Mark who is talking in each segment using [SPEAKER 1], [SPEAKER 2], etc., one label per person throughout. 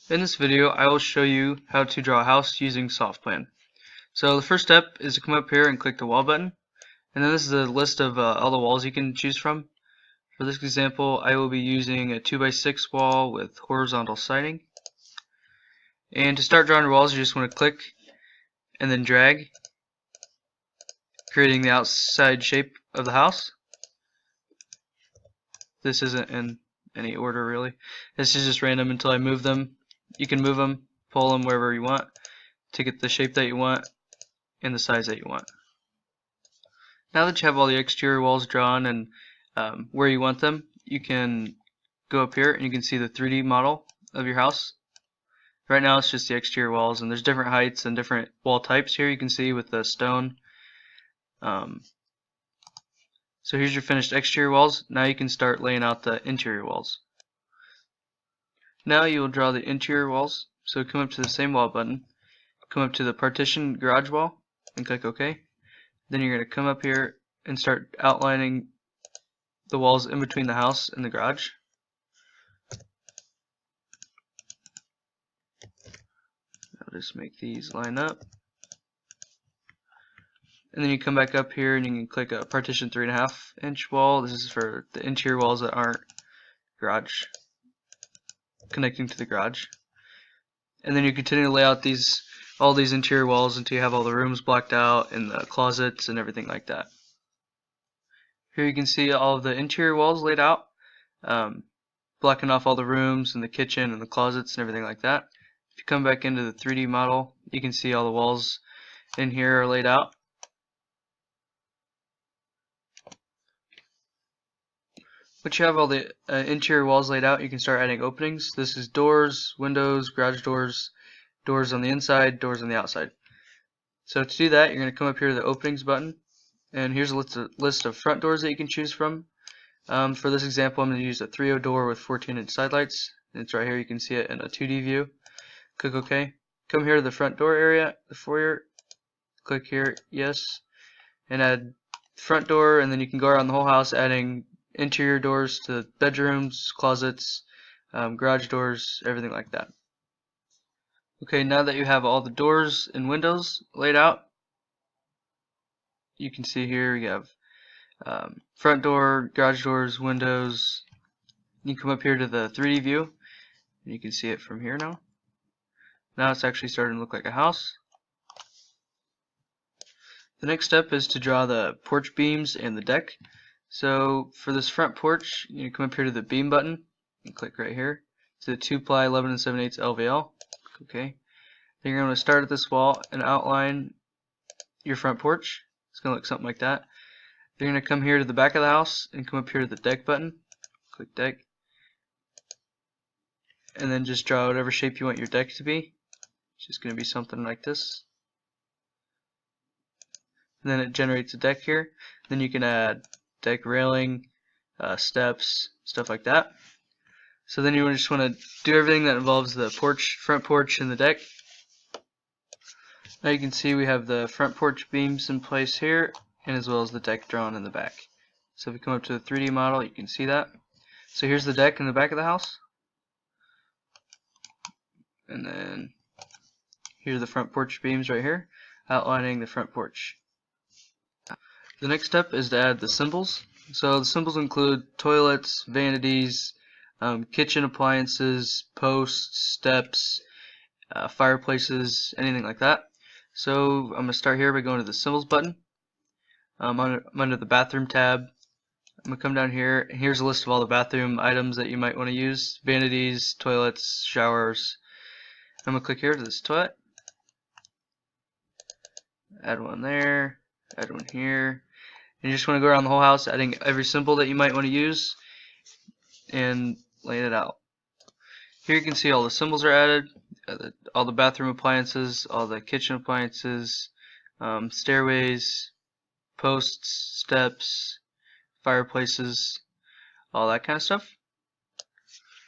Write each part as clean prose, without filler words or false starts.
[SPEAKER 1] In this video, I will show you how to draw a house using SoftPlan. So the first step is to come up here and click the wall button, and then this is a list of all the walls you can choose from. For this example, I will be using a 2x6 wall with horizontal siding. And to start drawing your walls, you just want to click and then drag, creating the outside shape of the house. This isn't in any order really. This is just random until I move them. You can move them, pull them wherever you want to get the shape that you want and the size that you want. Now that you have all the exterior walls drawn and where you want them, you can go up here and you can see the 3D model of your house. Right now it's just the exterior walls, and there's different heights and different wall types here you can see with the stone. So here's your finished exterior walls. Now you can start laying out the interior walls. Now you will draw the interior walls. So come up to the same wall button, come up to the partition garage wall and click OK. Then you're going to come up here and start outlining the walls in between the house and the garage. I'll just make these line up. And then you come back up here and you can click a partition 3.5-inch wall. This is for the interior walls that aren't garage, connecting to the garage. And then you continue to lay out all these interior walls until you have all the rooms blocked out and the closets and everything like that. Here you can see all of the interior walls laid out, blocking off all the rooms and the kitchen and the closets and everything like that. If you come back into the 3D model, you can see all the walls in here are laid out. Once you have all the interior walls laid out, you can start adding openings. This is doors, windows, garage doors, doors on the inside, doors on the outside. So to do that, you're going to come up here to the openings button, and here's a list of front doors that you can choose from. For this example, I'm going to use a 3.0 door with 14-inch side lights. It's right here. You can see it in a 2D view. Click OK. Come here to the front door area, the foyer. Click here, yes, and add front door, and then you can go around the whole house adding interior doors to bedrooms, closets, garage doors, everything like that. Okay, now that you have all the doors and windows laid out, you can see here you have front door, garage doors, windows. You come up here to the 3D view and you can see it from here now. Now it's actually starting to look like a house. The next step is to draw the porch beams and the deck. So for this front porch, you come up here to the beam button and click right here to the 2-ply 11 7/8 LVL. Okay. Then you're going to start at this wall and outline your front porch. It's going to look something like that. Then you're going to come here to the back of the house and come up here to the deck button. Click deck. And then just draw whatever shape you want your deck to be. It's just going to be something like this. And then it generates a deck here. Then you can add deck railing, steps, stuff like that. So then you just want to do everything that involves the porch, front porch, and the deck. Now you can see we have the front porch beams in place here, and as well as the deck drawn in the back. So if we come up to the 3D model, you can see that. So here's the deck in the back of the house, and then here's the front porch beams right here, outlining the front porch. The next step is to add the symbols. So the symbols include toilets, vanities, kitchen appliances, posts, steps, fireplaces, anything like that. So I'm going to start here by going to the symbols button. I'm under the bathroom tab. I'm going to come down here, and here's a list of all the bathroom items that you might want to use. Vanities, toilets, showers. I'm going to click here to this toilet. Add one there, add one here. And you just want to go around the whole house adding every symbol that you might want to use and laying it out. Here you can see all the symbols are added, all the bathroom appliances, all the kitchen appliances, stairways, posts, steps, fireplaces, all that kind of stuff.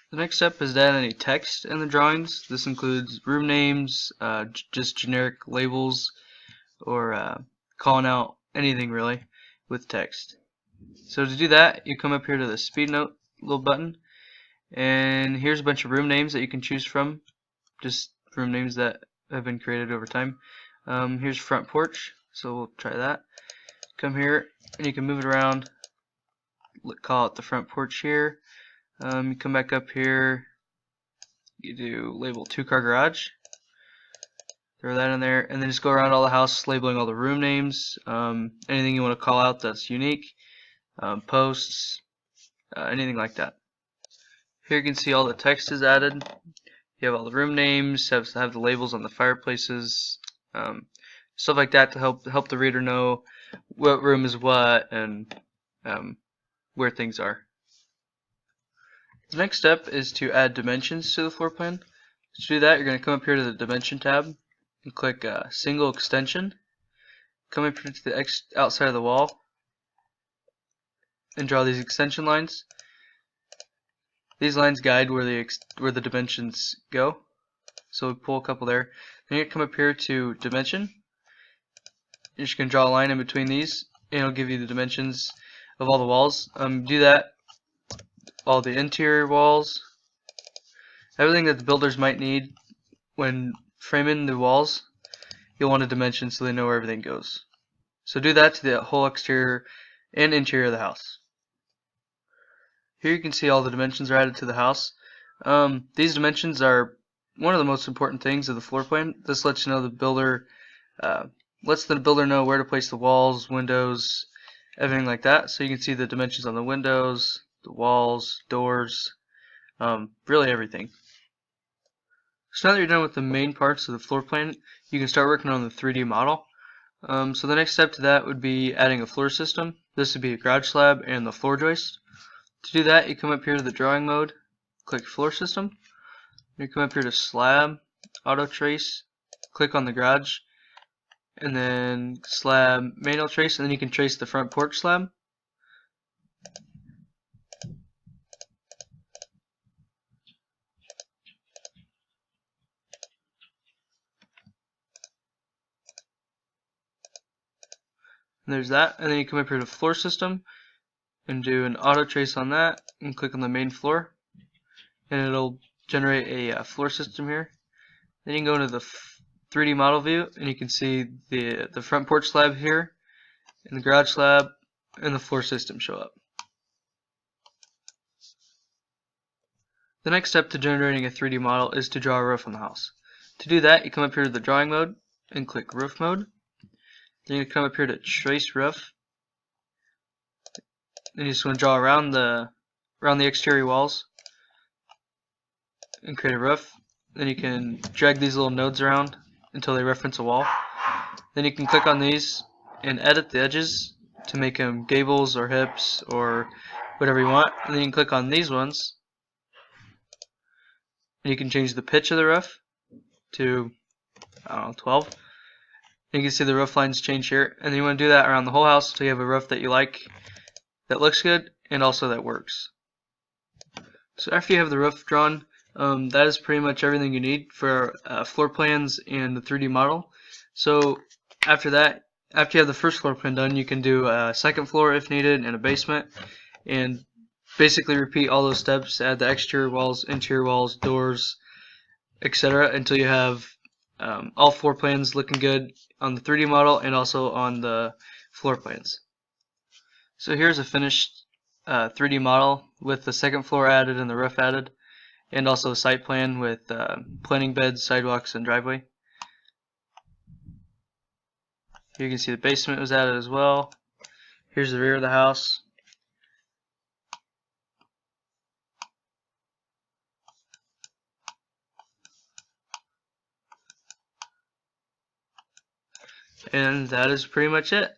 [SPEAKER 1] The next step is to add any text in the drawings. This includes room names, just generic labels, or calling out anything really with text. So to do that, you come up here to the speed note little button, and here's a bunch of room names that you can choose from. just room names that have been created over time. Here's front porch, so we'll try that. Come here and you can move it around, call it the front porch here. You come back up here, you do label 2-car garage, throw that in there, and then just go around all the house labeling all the room names, anything you want to call out that's unique, posts, anything like that. Here you can see all the text is added. You have all the room names, have the labels on the fireplaces, stuff like that to help the reader know what room is what and where things are. The next step is to add dimensions to the floor plan. To do that, you're going to come up here to the Dimension tab and click Single Extension. Come up here to the outside of the wall and draw these extension lines. These lines guide where the dimensions go. So we pull a couple there. Then you come up here to Dimension. You're just going to draw a line in between these, and it'll give you the dimensions of all the walls. Do that, all the interior walls, everything that the builders might need when framing the walls. You'll want a dimension so they know where everything goes. So do that to the whole exterior and interior of the house. Here you can see all the dimensions are added to the house. These dimensions are one of the most important things of the floor plan. This lets you know the builder know where to place the walls, windows, everything like that. So you can see the dimensions on the windows, the walls, doors, really everything. So now that you're done with the main parts of the floor plan, you can start working on the 3D model. So the next step to that would be adding a floor system. This would be a garage slab and the floor joist. To do that, you come up here to the drawing mode, click floor system. You come up here to slab, auto trace, click on the garage, and then slab manual trace, and then you can trace the front porch slab. And there's that, and then you come up here to floor system and do an auto trace on that and click on the main floor, and it'll generate a floor system here. Then you can go into the 3D model view and you can see the front porch slab here and the garage slab and the floor system show up. The next step to generating a 3D model is to draw a roof on the house. To do that, you come up here to the drawing mode and click roof mode. Then you come up here to trace roof. Then you just want to draw around the exterior walls and create a roof. Then you can drag these little nodes around until they reference a wall. Then you can click on these and edit the edges to make them gables or hips or whatever you want. And then you can click on these ones and you can change the pitch of the roof to, I don't know, 12. And you can see the roof lines change here. And then you want to do that around the whole house so you have a roof that you like, that looks good, and also that works. So after you have the roof drawn, that is pretty much everything you need for floor plans and the 3D model. So after that, after you have the first floor plan done, you can do a second floor if needed and a basement, and basically repeat all those steps, add the exterior walls, interior walls, doors, etc. until you have all floor plans looking good on the 3D model and also on the floor plans. So here's a finished 3D model with the second floor added and the roof added, and also a site plan with planting beds, sidewalks, and driveway. Here you can see the basement was added as well. Here's the rear of the house. And that is pretty much it.